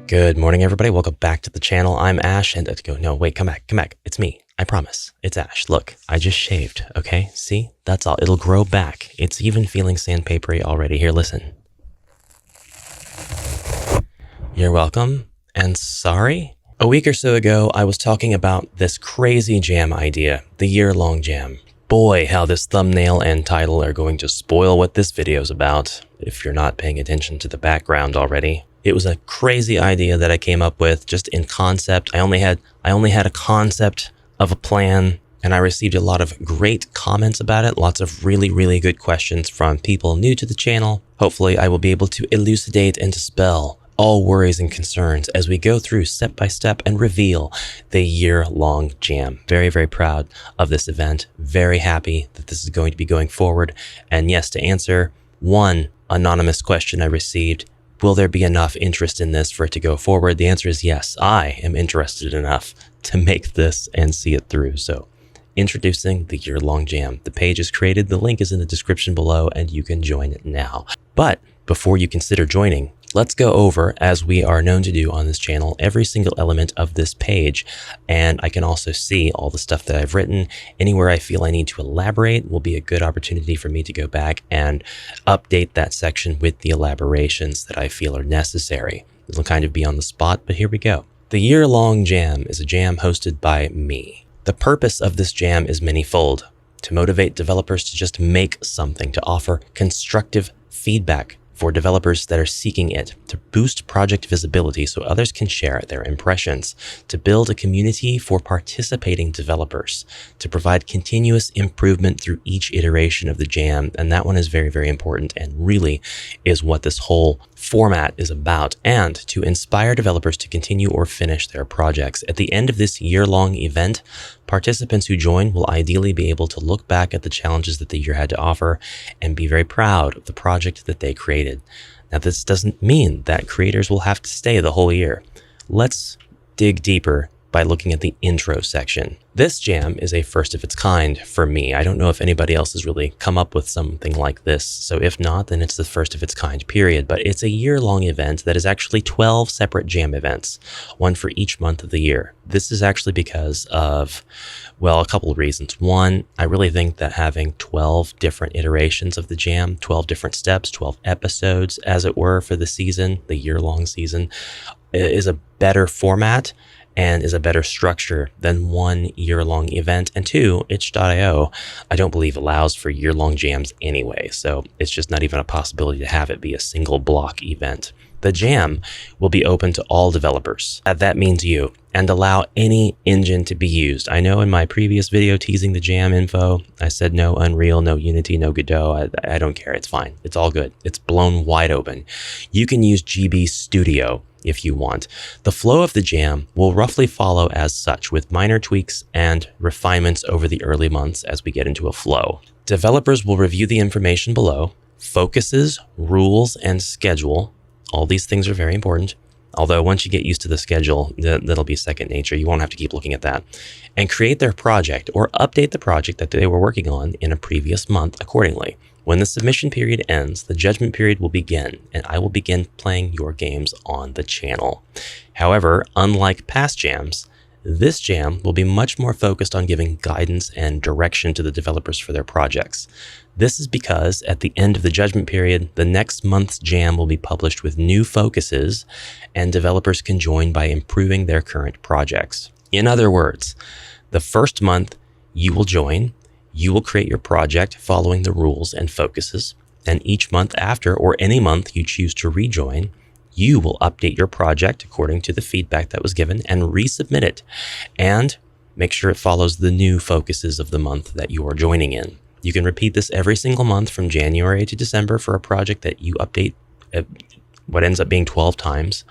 Good morning, everybody. Welcome back to the channel. I'm Ash, and come back. It's me. I promise. It's Ash. Look, I just shaved, okay? See? That's all. It'll grow back. It's even feeling sandpapery already. Here, listen. You're welcome, and sorry? A week or so ago, I was talking about this crazy jam idea, the year-long jam. Boy, how this thumbnail and title are going to spoil what this video's about, if you're not paying attention to the background already. It was a crazy idea that I came up with just in concept. I only had a concept of a plan, and I received a lot of great comments about it. Lots of really, really good questions from people new to the channel. Hopefully I will be able to elucidate and dispel all worries and concerns as we go through step by step and reveal the year-long jam. Very, very proud of this event. Very happy that this is going to be going forward. And yes, to answer one anonymous question I received, will there be enough interest in this for it to go forward? The answer is yes. I am interested enough to make this and see it through. So, introducing the year-long jam. The page is created, the link is in the description below, and you can join it now. But before you consider joining, let's go over, as we are known to do on this channel, every single element of this page. And I can also see all the stuff that I've written. Anywhere I feel I need to elaborate will be a good opportunity for me to go back and update that section with the elaborations that I feel are necessary. It'll kind of be on the spot, but here we go. The year-long jam is a jam hosted by me. The purpose of this jam is manyfold: to motivate developers to just make something, to offer constructive feedback for developers that are seeking it, to boost project visibility so others can share their impressions, to build a community for participating developers, to provide continuous improvement through each iteration of the jam. And that one is very, very important and really is what this whole format is about, and to inspire developers to continue or finish their projects. At the end of this year-long event, participants who join will ideally be able to look back at the challenges that the year had to offer and be very proud of the project that they created. Now, this doesn't mean that creators will have to stay the whole year. Let's dig deeper by looking at the intro section. This jam is a first of its kind for me. I don't know if anybody else has really come up with something like this. So if not, then it's the first of its kind, period. But it's a year-long event that is actually 12 separate jam events, one for each month of the year. This is actually because of, well, a couple of reasons. One, I really think that having 12 different iterations of the jam, 12 different steps, 12 episodes, as it were, for the season, the year-long season, is a better format and is a better structure than one year-long event. And two, itch.io, I don't believe allows for year-long jams anyway, so it's just not even a possibility to have it be a single block event. The jam will be open to all developers. That means you, and allow any engine to be used. I know in my previous video teasing the jam info, I said no Unreal, no Unity, no Godot. I don't care, it's fine. It's all good. It's blown wide open. You can use GB Studio if you want. The flow of the jam will roughly follow as such, with minor tweaks and refinements over the early months as we get into a flow. Developers will review the information below, focuses, rules, and schedule. All these things are very important. Although once you get used to the schedule, that'll be second nature. You won't have to keep looking at that. And create their project or update the project that they were working on in a previous month accordingly. When the submission period ends, the judgment period will begin, and I will begin playing your games on the channel. However, unlike past jams, this jam will be much more focused on giving guidance and direction to the developers for their projects. This is because at the end of the judgment period, the next month's jam will be published with new focuses, and developers can join by improving their current projects. In other words, the first month you will join, you will create your project following the rules and focuses, and each month after, or any month you choose to rejoin, you will update your project according to the feedback that was given and resubmit it, and make sure it follows the new focuses of the month that you are joining in. You can repeat this every single month from January to December for a project that you update what ends up being 12 times,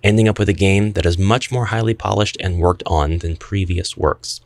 ending up with a game that is much more highly polished and worked on than previous works.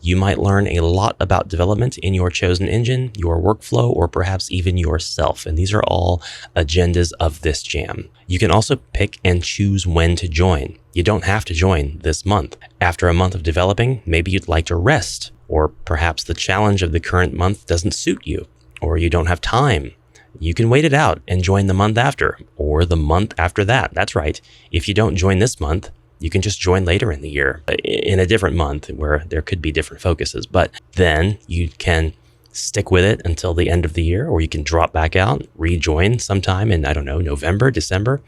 You might learn a lot about development in your chosen engine, your workflow, or perhaps even yourself. And these are all agendas of this jam. You can also pick and choose when to join. You don't have to join this month. After a month of developing, maybe you'd like to rest, or perhaps the challenge of the current month doesn't suit you, or you don't have time you can wait it out and join the month after, or the month after that. That's right. If you don't join this month, you can just join later in the year in a different month where there could be different focuses. But then you can stick with it until the end of the year, or you can drop back out, rejoin sometime in, I don't know, November, December.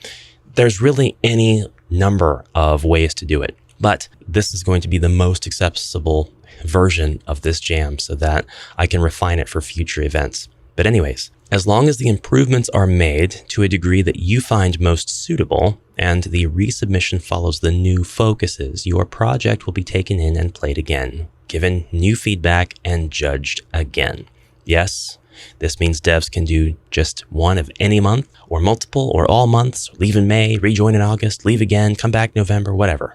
There's really any number of ways to do it. But this is going to be the most accessible version of this jam so that I can refine it for future events. But anyways, as long as the improvements are made to a degree that you find most suitable and the resubmission follows the new focuses, your project will be taken in and played again, given new feedback and judged again. Yes, this means devs can do just one of any month, or multiple, or all months, leave in May, rejoin in August, leave again, come back November, whatever.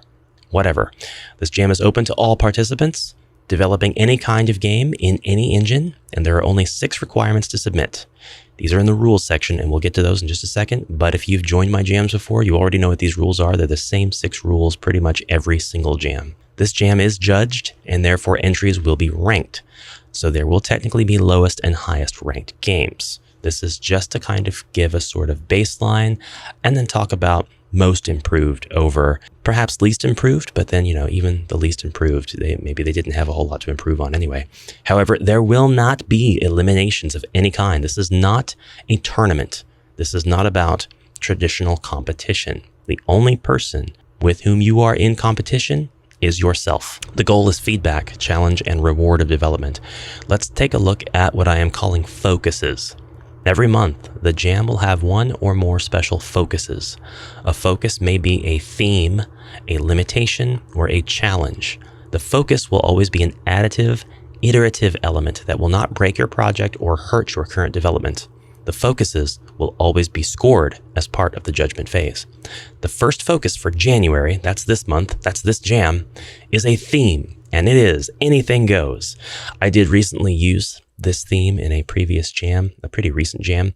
This jam is open to all participants, developing any kind of game in any engine, and there are only 6 requirements to submit. These are in the rules section, and we'll get to those in just a second. But if you've joined my jams before, you already know what these rules are. They're the same 6 rules pretty much every single jam. This jam is judged, and therefore entries will be ranked. So there will technically be lowest and highest ranked games. This is just to kind of give a sort of baseline, and then talk about most improved over perhaps least improved, but then, even the least improved, maybe they didn't have a whole lot to improve on anyway. However, there will not be eliminations of any kind. This is not a tournament. This is not about traditional competition. The only person with whom you are in competition is yourself. The goal is feedback, challenge, and reward of development. Let's take a look at what I am calling focuses. Every month, the jam will have one or more special focuses. A focus may be a theme, a limitation, or a challenge. The focus will always be an additive, iterative element that will not break your project or hurt your current development. The focuses will always be scored as part of the judgment phase. The first focus for January, that's this month, that's this jam, is a theme, and it is anything goes. I did recently use this theme in a previous jam, a pretty recent jam,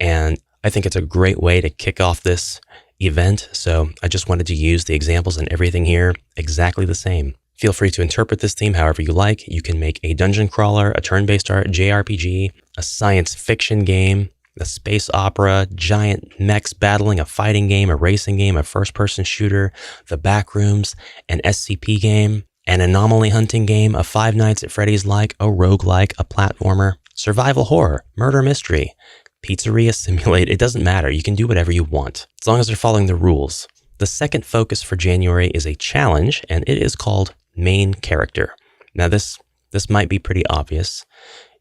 and I think it's a great way to kick off this event, so I just wanted to use the examples and everything here exactly the same. Feel free to interpret this theme however you like. You can make a dungeon crawler, a turn-based JRPG, a science fiction game, a space opera, giant mechs battling, a fighting game, a racing game, a first-person shooter, the Backrooms, an SCP game, an anomaly hunting game, a Five Nights at Freddy's-like, a roguelike, a platformer, survival horror, murder mystery, pizzeria simulate. It doesn't matter. You can do whatever you want, as long as they're following the rules. The second focus for January is a challenge, and it is called main character. Now this might be pretty obvious.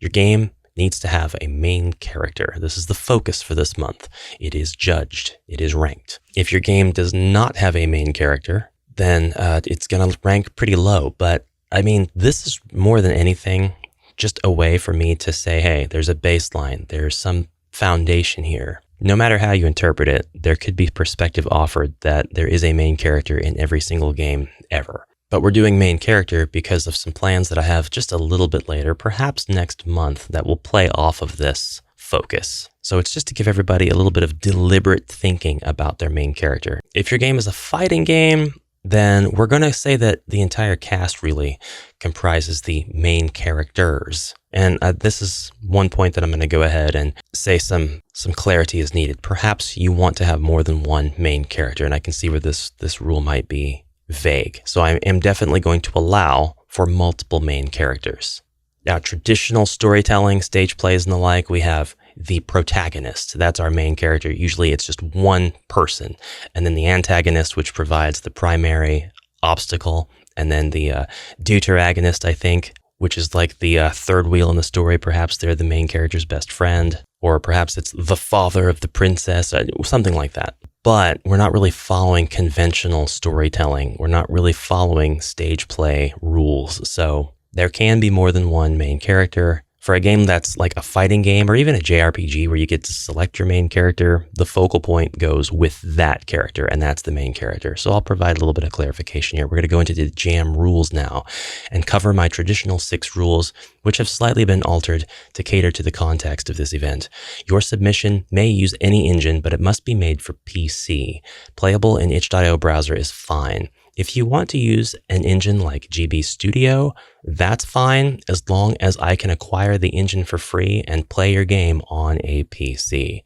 Your game needs to have a main character. This is the focus for this month. It is judged. It is ranked. If your game does not have a main character, then it's going to rank pretty low. But I mean, this is more than anything just a way for me to say, hey, there's a baseline. There's some foundation here. No matter how you interpret it, there could be perspective offered that there is a main character in every single game ever. But we're doing main character because of some plans that I have just a little bit later, perhaps next month, that will play off of this focus. So it's just to give everybody a little bit of deliberate thinking about their main character. If your game is a fighting game, then we're going to say that the entire cast really comprises the main characters. And this is one point that I'm going to go ahead and say some clarity is needed. Perhaps you want to have more than one main character, and I can see where this rule might be vague. So I am definitely going to allow for multiple main characters. Now, traditional storytelling, stage plays and the like, we have the protagonist. That's our main character. Usually it's just one person. And then the antagonist, which provides the primary obstacle. And then the deuteragonist, I think, which is like the third wheel in the story. Perhaps they're the main character's best friend. Or perhaps it's the father of the princess, something like that. But we're not really following conventional storytelling. We're not really following stage play rules. So there can be more than one main character. For a game that's like a fighting game or even a JRPG where you get to select your main character, the focal point goes with that character, and that's the main character. So I'll provide a little bit of clarification here. We're going to go into the jam rules now and cover my traditional 6 rules, which have slightly been altered to cater to the context of this event. Your submission may use any engine, but it must be made for PC. Playable in itch.io browser is fine. If you want to use an engine like GB Studio, that's fine as long as I can acquire the engine for free and play your game on a PC.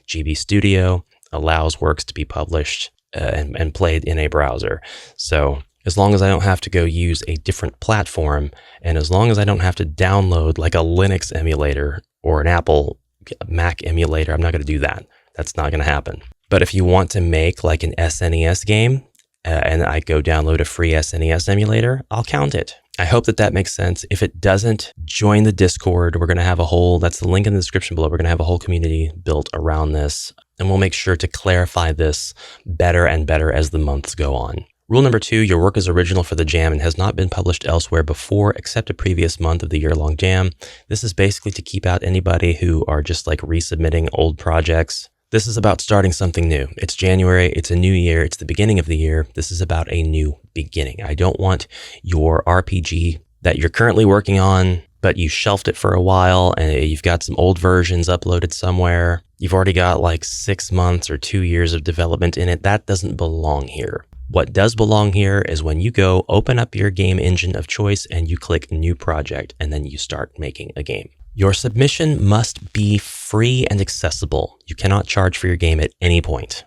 GB Studio allows works to be published and played in a browser. So as long as I don't have to go use a different platform, and as long as I don't have to download like a Linux emulator or an Apple Mac emulator, I'm not going to do that. That's not going to happen. But if you want to make like an SNES game, and I go download a free SNES emulator, I'll count it. I hope that makes sense. If it doesn't, join the Discord. We're going to have that's the link in the description below. We're going to have a whole community built around this, and we'll make sure to clarify this better and better as the months go on. Rule number 2, your work is original for the jam and has not been published elsewhere before except a previous month of the year-long jam. This is basically to keep out anybody who are just like resubmitting old projects. This is about starting something new. It's January, it's a new year, it's the beginning of the year. This is about a new beginning. I don't want your RPG that you're currently working on, but you shelved it for a while and you've got some old versions uploaded somewhere. You've already got like 6 months or 2 years of development in it. That doesn't belong here. What does belong here is when you go open up your game engine of choice and you click new project and then you start making a game. Your submission must be free and accessible. You cannot charge for your game at any point.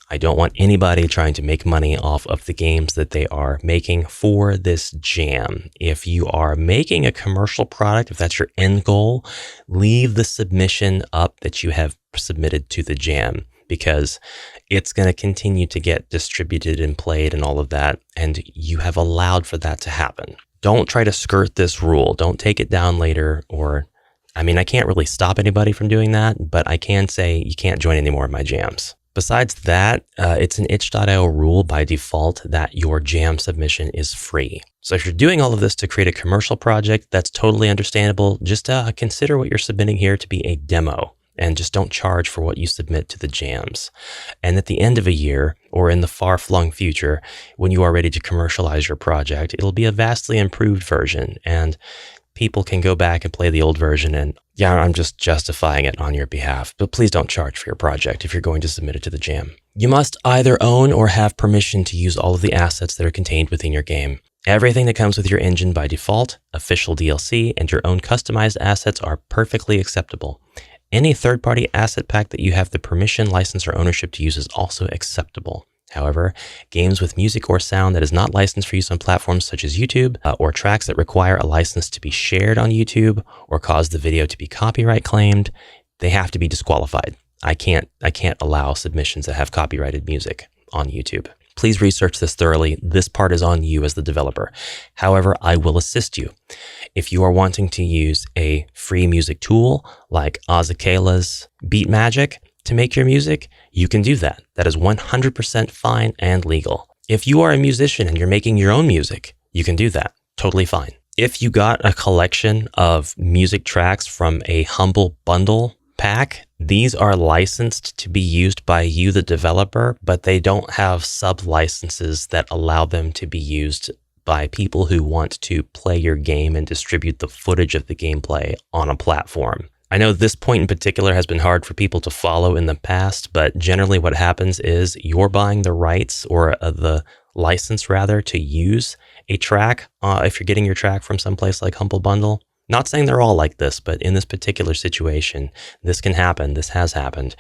I don't want anybody trying to make money off of the games that they are making for this jam. If you are making a commercial product, if that's your end goal, leave the submission up that you have submitted to the jam, because it's going to continue to get distributed and played and all of that, and you have allowed for that to happen. Don't try to skirt this rule. Don't take it down later, I can't really stop anybody from doing that, but I can say you can't join any more of my jams. Besides that, it's an itch.io rule by default that your jam submission is free. So if you're doing all of this to create a commercial project, that's totally understandable. Just consider what you're submitting here to be a demo, and just don't charge for what you submit to the jams. And at the end of a year, or in the far-flung future, when you are ready to commercialize your project, it'll be a vastly improved version, and people can go back and play the old version. And yeah, I'm just justifying it on your behalf, but please don't charge for your project if you're going to submit it to the jam. You must either own or have permission to use all of the assets that are contained within your game. Everything that comes with your engine by default, official DLC, and your own customized assets are perfectly acceptable. Any third-party asset pack that you have the permission, license, or ownership to use is also acceptable. However, games with music or sound that is not licensed for use on platforms such as YouTube, or tracks that require a license to be shared on YouTube or cause the video to be copyright claimed, they have to be disqualified. I can't allow submissions that have copyrighted music on YouTube. Please research this thoroughly. This part is on you as the developer. However, I will assist you. If you are wanting to use a free music tool like Azakaela's Beat Magic to make your music, you can do that. That is 100% fine and legal. If you are a musician and you're making your own music, you can do that. Totally fine. If you got a collection of music tracks from a Humble Bundle pack, these are licensed to be used by you, the developer, but they don't have sub-licenses that allow them to be used by people who want to play your game and distribute the footage of the gameplay on a platform. I know this point in particular has been hard for people to follow in the past, but generally what happens is you're buying the rights, or the license rather, to use a track if you're getting your track from someplace like Humble Bundle. Not saying they're all like this, but in this particular situation, this can happen, this has happened,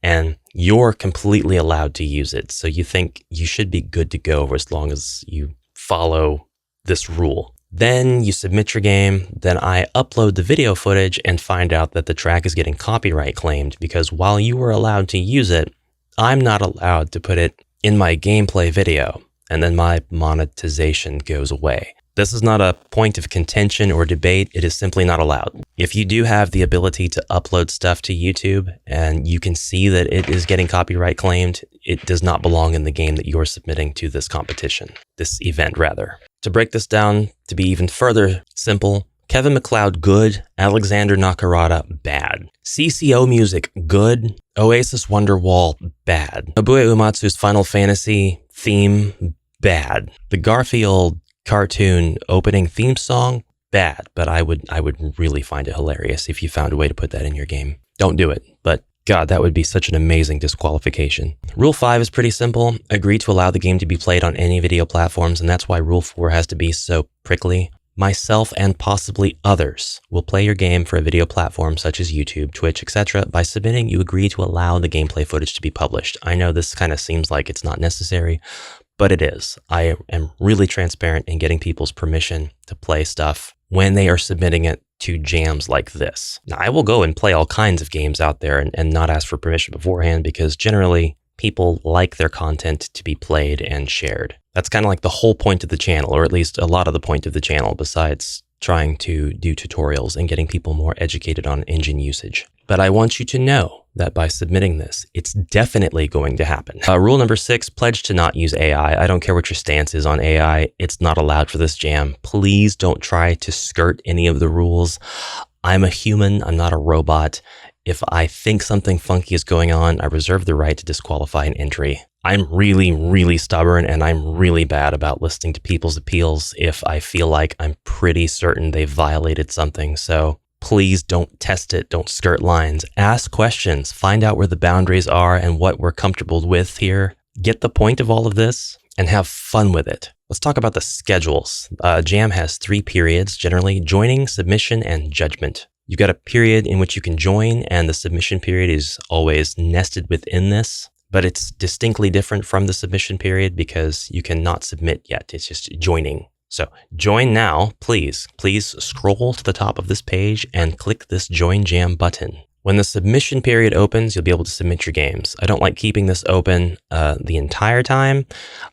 and you're completely allowed to use it. So you think you should be good to go as long as you follow this rule. Then you submit your game, then I upload the video footage and find out that the track is getting copyright claimed, because while you were allowed to use it, I'm not allowed to put it in my gameplay video, and then my monetization goes away. This is not a point of contention or debate. It is simply not allowed. If you do have the ability to upload stuff to YouTube and you can see that it is getting copyright claimed, it does not belong in the game that you're submitting to this competition, this event rather. To break this down to be even further simple, Kevin MacLeod, good. Alexander Nakarada, bad. Cynicmusic, good. Oasis Wonderwall, bad. Nobuo Uematsu's Final Fantasy theme, bad. The Garfield cartoon opening theme song, bad, but I would really find it hilarious if you found a way to put that in your game. Don't do it, but God, that would be such an amazing disqualification. Rule 5 is pretty simple. Agree to allow the game to be played on any video platforms, and that's why Rule 4 has to be so prickly. Myself and possibly others will play your game for a video platform such as YouTube, Twitch, etc. by submitting you agree to allow the gameplay footage to be published. I know this kind of seems like it's not necessary, but it is. I am really transparent in getting people's permission to play stuff when they are submitting it to jams like this. Now, I will go and play all kinds of games out there and not ask for permission beforehand because generally people like their content to be played and shared. That's kind of like the whole point of the channel, or at least a lot of the point of the channel, besides trying to do tutorials and getting people more educated on engine usage. But I want you to know that by submitting this, it's definitely going to happen. Rule number 6, pledge to not use AI. I don't care what your stance is on AI. It's not allowed for this jam. Please don't try to skirt any of the rules. I'm a human. I'm not a robot. If I think something funky is going on, I reserve the right to disqualify an entry. I'm really, really stubborn, and I'm really bad about listening to people's appeals if I feel like I'm pretty certain they violated something. So please don't test it. Don't skirt lines. Ask questions. Find out where the boundaries are and what we're comfortable with here. Get the point of all of this and have fun with it. Let's talk about the schedules. Jam has 3 periods, generally: joining, submission, and judgment. You've got a period in which you can join, and the submission period is always nested within this, but it's distinctly different from the submission period because you cannot submit yet. It's just joining. So join now, please. Please scroll to the top of this page and click this Join Jam button. When the submission period opens, you'll be able to submit your games. I don't like keeping this open the entire time.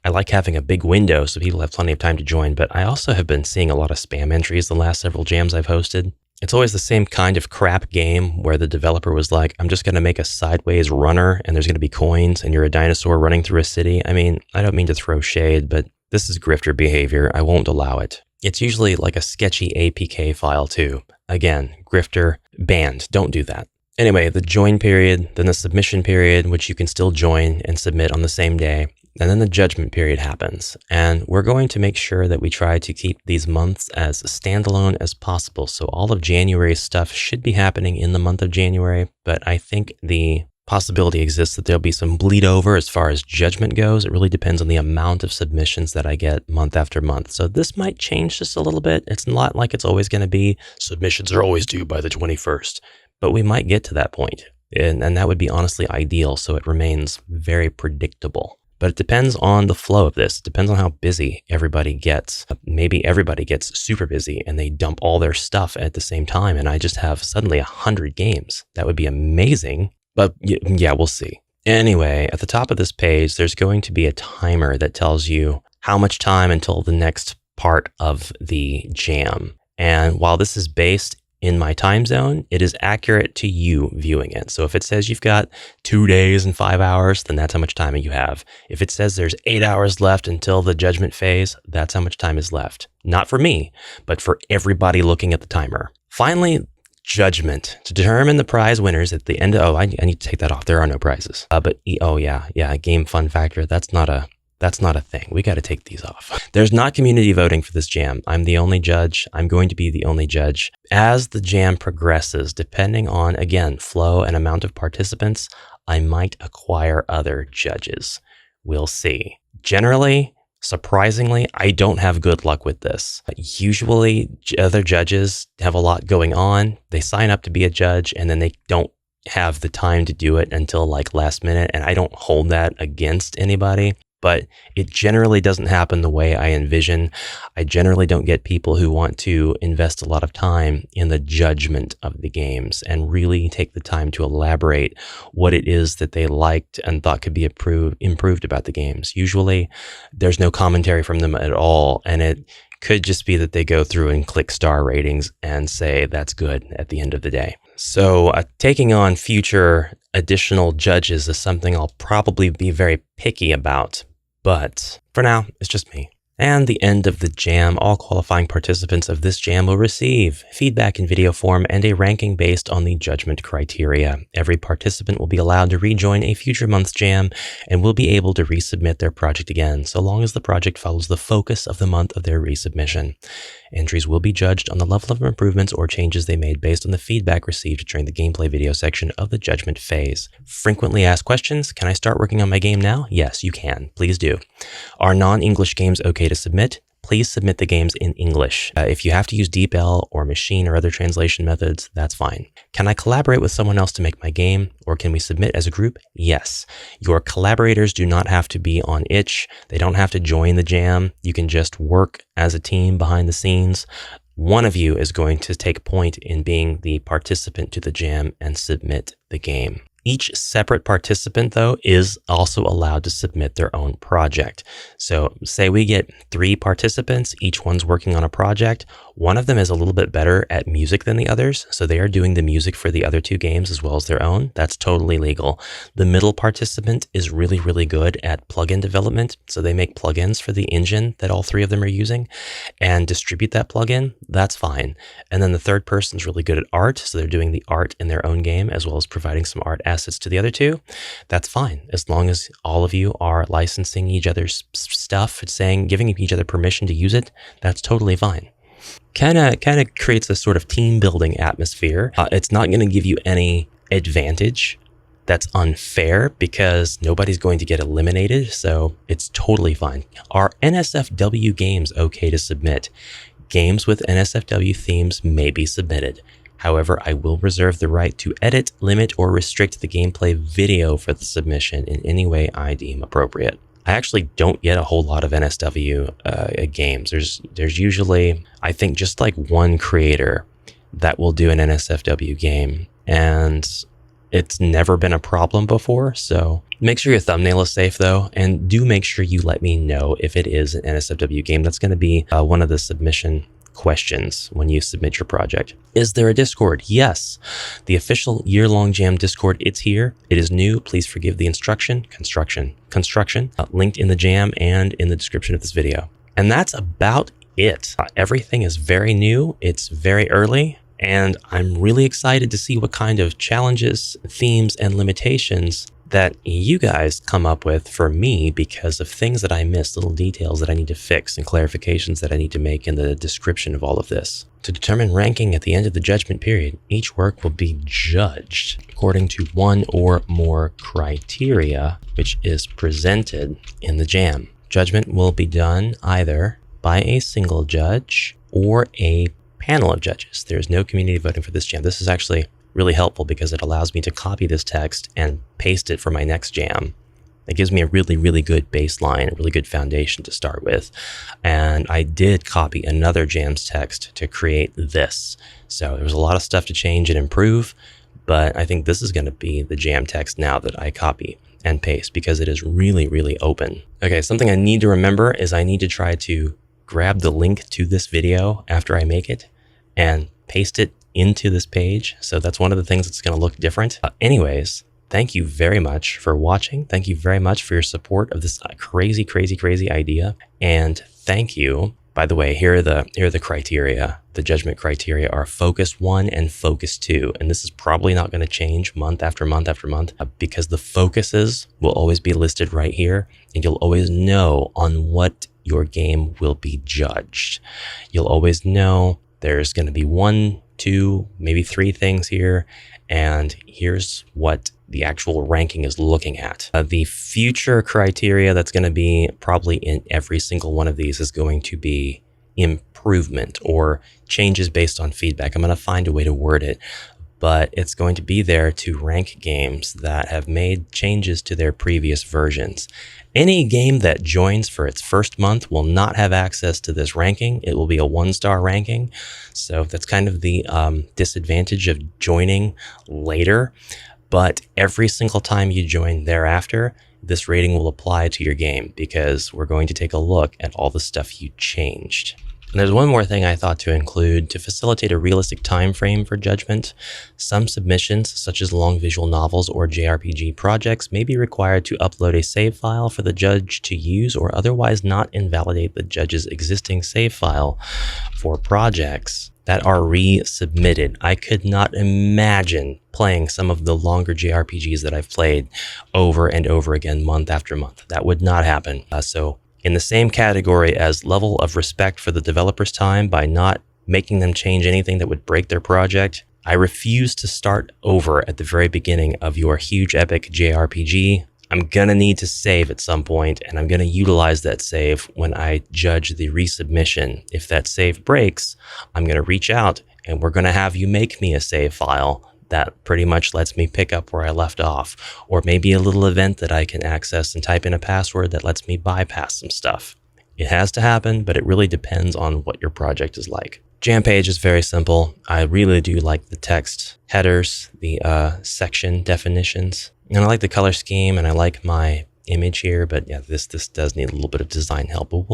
I like having a big window so people have plenty of time to join, but I also have been seeing a lot of spam entries the last several jams I've hosted. It's always the same kind of crap game where the developer was like, I'm just going to make a sideways runner and there's going to be coins and you're a dinosaur running through a city. I mean, I don't mean to throw shade, but this is grifter behavior. I won't allow it. It's usually like a sketchy APK file too. Again, grifter, banned. Don't do that. Anyway, the join period, then the submission period, which you can still join and submit on the same day. And then the judgment period happens. And we're going to make sure that we try to keep these months as standalone as possible. So all of January's stuff should be happening in the month of January. But I think the possibility exists that there'll be some bleed over as far as judgment goes. It really depends on the amount of submissions that I get month after month. So this might change just a little bit. It's not like it's always going to be submissions are always due by the 21st. But we might get to that point. And that would be honestly ideal. So it remains very predictable. But it depends on the flow of this. It depends on how busy everybody gets. Maybe everybody gets super busy and they dump all their stuff at the same time. And I just have suddenly 100 games. That would be amazing. But yeah, we'll see. Anyway, at the top of this page, there's going to be a timer that tells you how much time until the next part of the jam. And while this is based in my time zone, it is accurate to you viewing it. So if it says you've got 2 days and 5 hours, then that's how much time you have. If it says there's 8 hours left until the judgment phase, that's how much time is left. Not for me, but for everybody looking at the timer. Finally, judgment. To determine the prize winners at the end of, I need to take that off. There are no prizes. Game fun factor. That's not a thing. We got to take these off. There's not community voting for this jam. I'm the only judge. I'm going to be the only judge. As the jam progresses, depending on, again, flow and amount of participants, I might acquire other judges. We'll see. Generally, surprisingly, I don't have good luck with this. Usually, other judges have a lot going on. They sign up to be a judge, and then they don't have the time to do it until like last minute, and I don't hold that against anybody. But it generally doesn't happen the way I envision. I generally don't get people who want to invest a lot of time in the judgment of the games and really take the time to elaborate what it is that they liked and thought could be improved about the games. Usually, there's no commentary from them at all, and it could just be that they go through and click star ratings and say that's good at the end of the day. So taking on future additional judges is something I'll probably be very picky about. But for now, it's just me. And the end of the jam, all qualifying participants of this jam will receive feedback in video form and a ranking based on the judgment criteria. Every participant will be allowed to rejoin a future month's jam and will be able to resubmit their project again, so long as the project follows the focus of the month of their resubmission. Entries will be judged on the level of improvements or changes they made based on the feedback received during the gameplay video section of the judgment phase. Frequently asked questions: can I start working on my game now? Yes, you can. Please do. Are non-English games okay to submit? Please submit the games in English. If you have to use DeepL or machine or other translation methods, that's fine. Can I collaborate with someone else to make my game, or can we submit as a group? Yes. Your collaborators do not have to be on itch. They don't have to join the jam. You can just work as a team behind the scenes. One of you is going to take point in being the participant to the jam and submit the game. Each separate participant, though, is also allowed to submit their own project. So say we get 3 participants, each one's working on a project. One of them is a little bit better at music than the others, so they are doing the music for the other 2 games as well as their own. That's totally legal. The middle participant is really, really good at plugin development, so they make plugins for the engine that all 3 of them are using and distribute that plugin. That's fine. And then the third person's really good at art, so they're doing the art in their own game as well as providing some art assets to the other 2. That's fine, as long as all of you are licensing each other's stuff, giving each other permission to use it. That's totally fine. Kind of creates a sort of team building atmosphere. It's not going to give you any advantage that's unfair because nobody's going to get eliminated, so it's totally fine. Are NSFW games okay to submit? Games with NSFW themes may be submitted. However, I will reserve the right to edit, limit, or restrict the gameplay video for the submission in any way I deem appropriate. I actually don't get a whole lot of NSW games. There's usually, I think, just like one creator that will do an NSFW game, and it's never been a problem before. So make sure your thumbnail is safe though, and do make sure you let me know if it is an NSFW game. That's going to be one of the submission questions when you submit your project. Is there a Discord? Yes. The official year-long jam Discord, it's here. It is new. Please forgive the construction, linked in the jam and in the description of this video. And that's about it. Everything is very new. It's very early. And I'm really excited to see what kind of challenges, themes, and limitations that you guys come up with for me because of things that I missed, little details that I need to fix and clarifications that I need to make in the description of all of this. To determine ranking at the end of the judgment period, each work will be judged according to one or more criteria, which is presented in the jam. Judgment will be done either by a single judge or a panel of judges. There's no community voting for this jam. This is actually really helpful because it allows me to copy this text and paste it for my next jam. It gives me a really, really good baseline, a really good foundation to start with. And I did copy another jam's text to create this. So there was a lot of stuff to change and improve, but I think this is going to be the jam text now that I copy and paste because it is really, really open. Okay, something I need to remember is I need to try to grab the link to this video after I make it and paste it into this page. So that's one of the things that's going to look different. Anyways, thank you very much for watching. Thank you very much for your support of this crazy, crazy, crazy idea. And thank you. By the way, here are the criteria. The judgment criteria are focus 1 and focus 2. And this is probably not going to change month after month after month because the focuses will always be listed right here. And you'll always know on what your game will be judged. You'll always know there's going to be 1, 2, maybe 3 things here, and here's what the actual ranking is looking at. The future criteria that's going to be probably in every single one of these is going to be improvement or changes based on feedback. I'm going to find a way to word it, but it's going to be there to rank games that have made changes to their previous versions. Any game that joins for its first month will not have access to this ranking. It will be a 1-star ranking. So that's kind of the disadvantage of joining later. But every single time you join thereafter, this rating will apply to your game because we're going to take a look at all the stuff you changed. And there's one more thing I thought to include to facilitate a realistic time frame for judgment. Some submissions, such as long visual novels or JRPG projects, may be required to upload a save file for the judge to use or otherwise not invalidate the judge's existing save file for projects that are resubmitted. I could not imagine playing some of the longer JRPGs that I've played over and over again, month after month. That would not happen. So in the same category as level of respect for the developer's time by not making them change anything that would break their project. I refuse to start over at the very beginning of your huge epic JRPG. I'm gonna need to save at some point, and I'm gonna utilize that save when I judge the resubmission. If that save breaks, I'm gonna reach out and we're gonna have you make me a save file that pretty much lets me pick up where I left off, or maybe a little event that I can access and type in a password that lets me bypass some stuff. It has to happen, but it really depends on what your project is like. Jam page is very simple. I really do like the text headers, the section definitions, and I like the color scheme, and I like my image here, but yeah, this does need a little bit of design help, but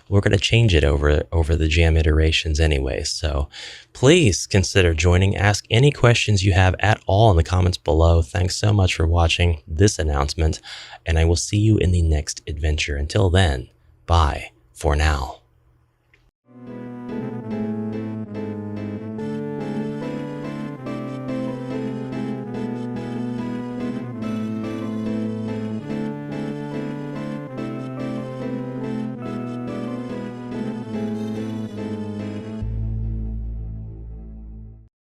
we're going to change it over the jam iterations anyway. So please consider joining. Ask any questions you have at all in the comments below. Thanks so much for watching this announcement, and I will see you in the next adventure. Until then, bye for now.